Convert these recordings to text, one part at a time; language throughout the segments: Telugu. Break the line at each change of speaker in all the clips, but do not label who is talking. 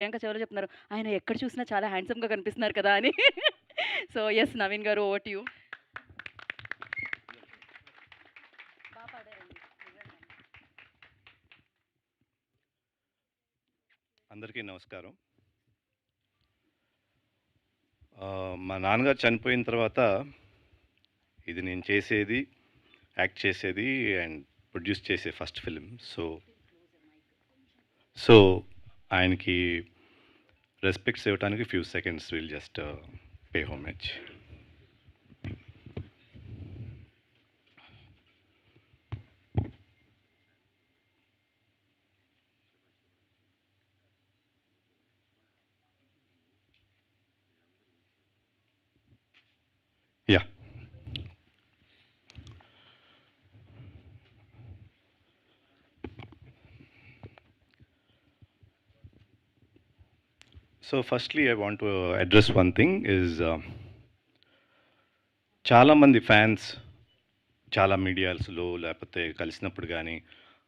ప్రియాంక చెవిలో చెప్తున్నారు. ఆయన ఎక్కడ చూసినా చాలా హ్యాండ్సమ్‌గా కనిపిస్తున్నారు కదా! అని. సో, యెస్ నవీన్ గారు ఓవర్ టు యూ. బా పాడారండి. నిజంగానే.
అందరికీ నమస్కారం. మా నాన్నగారు చనిపోయిన తర్వాత ఇది నేను చేసేది, యాక్ట్ చేసేది అండ్ ప్రొడ్యూస్ చేసే ఫస్ట్ ఫిల్మ్. సో ఆయనకి రెస్పెక్ట్స్ ఇవ్వడానికి few seconds will just pay homage. Yeah. So firstly I want to address one thing is చాలామంది ఫ్యాన్స్ చాలా మీడియాస్లో లేకపోతే కలిసినప్పుడు కానీ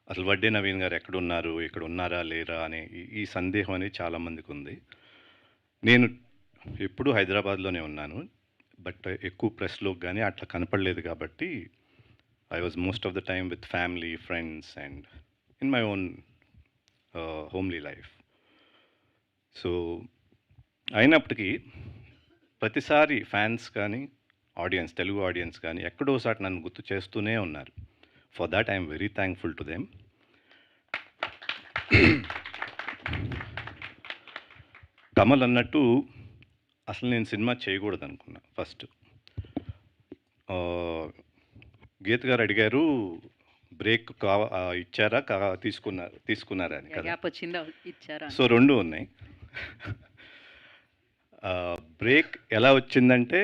అసలు వడ్డే నవీన్ గారు ఎక్కడున్నారు, ఇక్కడ ఉన్నారా లేరా అనే ఈ సందేహం అనేది చాలామందికి ఉంది. నేను ఎప్పుడూ హైదరాబాద్లోనే ఉన్నాను. బట్ ఎక్కువ ప్రెస్‌లోకి గానీ అట్లా కనపడలేదు కాబట్టి I was most of the time with family, friends and in my own homely life. So అయినప్పటికీ ప్రతిసారి ఫ్యాన్స్ కానీ, ఆడియన్స్ తెలుగు ఆడియన్స్ కానీ ఎక్కడో ఒకసాట నన్ను గుర్తు చేస్తూనే ఉన్నారు. For thought I'm very thankful to them. Kamal అన్నట్టు అసలు నేను సినిమా చేయకూడదనుకున్నా ఫస్ట్. గీత గారు అడిగారు బ్రేక్ ఇచ్చారా? తీసుకున్నారా అని కదా!
గ్యాప్ వచ్చిందా? ఇచ్చారా?
సో 2 ఉన్నాయి. బ్రేక్ ఎలా వచ్చిందంటే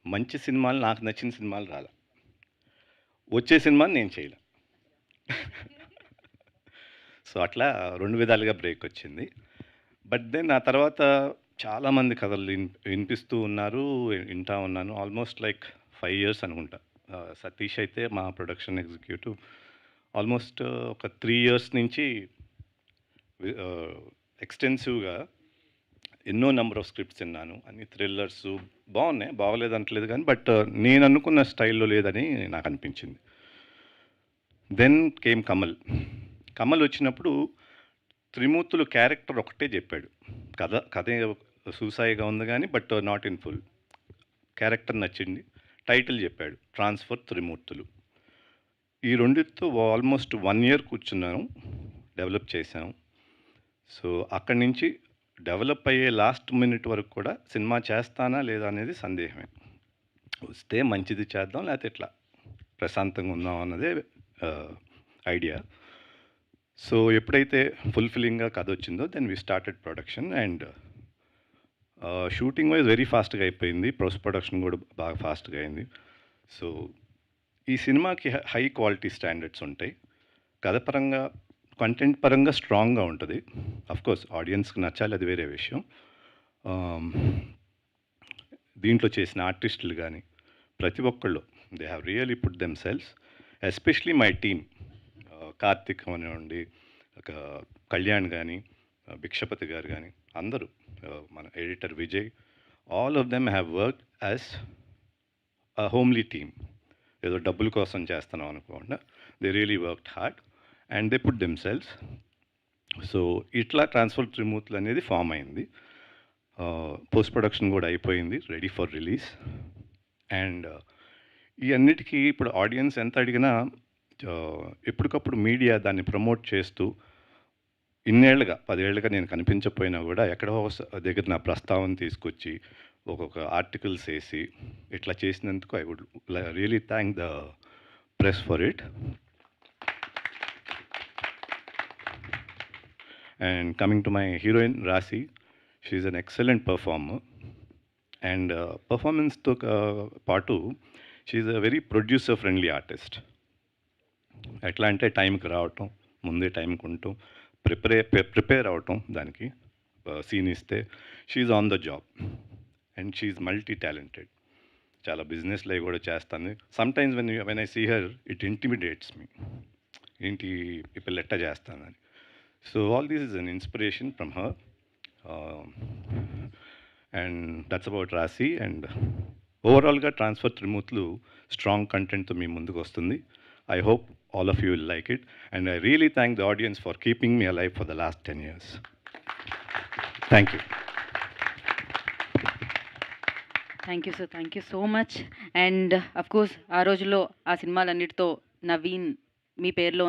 మంచి సినిమాలు, నాకు నచ్చిన సినిమాలు రాలా. వచ్చే సినిమాని నేను చేయలే. సో అట్లా 2 విధాలుగా బ్రేక్ వచ్చింది. బట్ దెన్ ఆ తర్వాత చాలామంది కథలు వినిపిస్తూ ఉన్నారు, వింటా ఉన్నాను. ఆల్మోస్ట్ లైక్ 5 ఇయర్స్ అనుకుంటా. సతీష్ అయితే మా ప్రొడక్షన్ ఎగ్జిక్యూటివ్ ఆల్మోస్ట్ ఒక 3 ఇయర్స్ నుంచి ఎక్స్టెన్సివ్‌గా ఎన్నో నంబర్ ఆఫ్ స్క్రిప్ట్స్ విన్నాను. అన్ని థ్రిల్లర్స్ బాగున్నాయి, బాగోలేదంటలేదు కానీ బట్ నేను అనుకున్న స్టైల్‌లో లేదని నాకు అనిపించింది. Then came Kamal. కమల్ వచ్చినప్పుడు త్రిమూర్తులు క్యారెక్టర్ ఒకటే చెప్పాడు. కథ సూసాయిగా ఉంది కానీ but not in full. Character నచ్చింది. టైటిల్ చెప్పాడు ట్రాన్స్ఫర్ త్రిమూర్తులు. ఈ రెండిటితో ఆల్మోస్ట్ 1 ఇయర్ కూర్చున్నాను, డెవలప్ చేశాను. సో అక్కడి నుంచి డెవలప్ అయ్యే లాస్ట్ మినిట్ వరకు కూడా సినిమా చేస్తానా లేదా అనేది సందేహమే. వస్తే మంచిది చేద్దాం, లేకపోతే ఇట్లా ప్రశాంతంగా ఉందాం అన్నదే ఐడియా. సో ఎప్పుడైతే ఫుల్ఫిల్లింగ్గా కథ వచ్చిందో then we started production and shooting wise very ఫాస్ట్గా అయిపోయింది. పోస్ట్ ప్రొడక్షన్ కూడా బాగా ఫాస్ట్గా అయింది. సో ఈ సినిమాకి హై క్వాలిటీ స్టాండర్డ్స్ ఉంటాయి. కథ పరంగా, కంటెంట్ పరంగా స్ట్రాంగ్గా ఉంటుంది. అఫ్కోర్స్ ఆడియన్స్కి నచ్చాలి, అది వేరే విషయం. దీంట్లో చేసిన ఆర్టిస్టులు కానీ ప్రతి ఒక్కళ్ళు they have really put them cells. Especially my team, Karthik అవనివ్వండి, ఒక కళ్యాణ్ కానీ, భిక్షపతి గారు కానీ, అందరూ, మన editor Vijay, all of them have work as a homely team. ఏదో డబ్బుల కోసం చేస్తున్నాం అనుకోకుండా they really worked hard and they put them cells. So ఇట్లా ట్రాన్స్ఫర్ త్రిమూర్తులు అనేది ఫామ్ అయింది. పోస్ట్ ప్రొడక్షన్ కూడా అయిపోయింది, రెడీ ఫర్ రిలీజ్. అండ్ ఈ అన్నిటికీ ఇప్పుడు ఆడియన్స్ ఎంత అడిగినా ఎప్పటికప్పుడు మీడియా దాన్ని ప్రమోట్ చేస్తూ ఇన్నేళ్లుగా 10 ఏళ్ళుగా నేను కనిపించకపోయినా కూడా ఎక్కడో దగ్గర నా ప్రస్తావన తీసుకొచ్చి ఒక్కొక్క ఆర్టికల్స్ వేసి ఇట్లా చేసినందుకు I would really thank the press for it. And coming to my heroine Rashi, she is an excellent performer. And పర్ఫార్మెన్స్తో పాటు she is a very producer friendly artist. ఎట్లా అంటే టైంకి రావటం, ముందే టైంకి ఉండటం, ప్రిపేర్ అవటం, దానికి సీన్ ఇస్తే she's on the job and she's multi talented. చాలా బిజినెస్లో కూడా చేస్తాను. Sometimes when I see her it intimidates me, ఏంటి ఈ పిల్ల ఎట్టా చేస్తానని. So all this is an inspiration from her. And that's about Rashi. And ఓవరాల్గా ట్రాన్స్ఫర్ త్రిమూర్తులు స్ట్రాంగ్ కంటెంట్తో మీ ముందుకు వస్తుంది. I hope all of you will like it, and I really thank the audience for keeping me alive for the last 10 years. Thank you.
Thank you sir, thank you so much. And of course ఆ రోజుల్లో ఆ సినిమాలన్నిటితో నవీన్ మీ పేరులో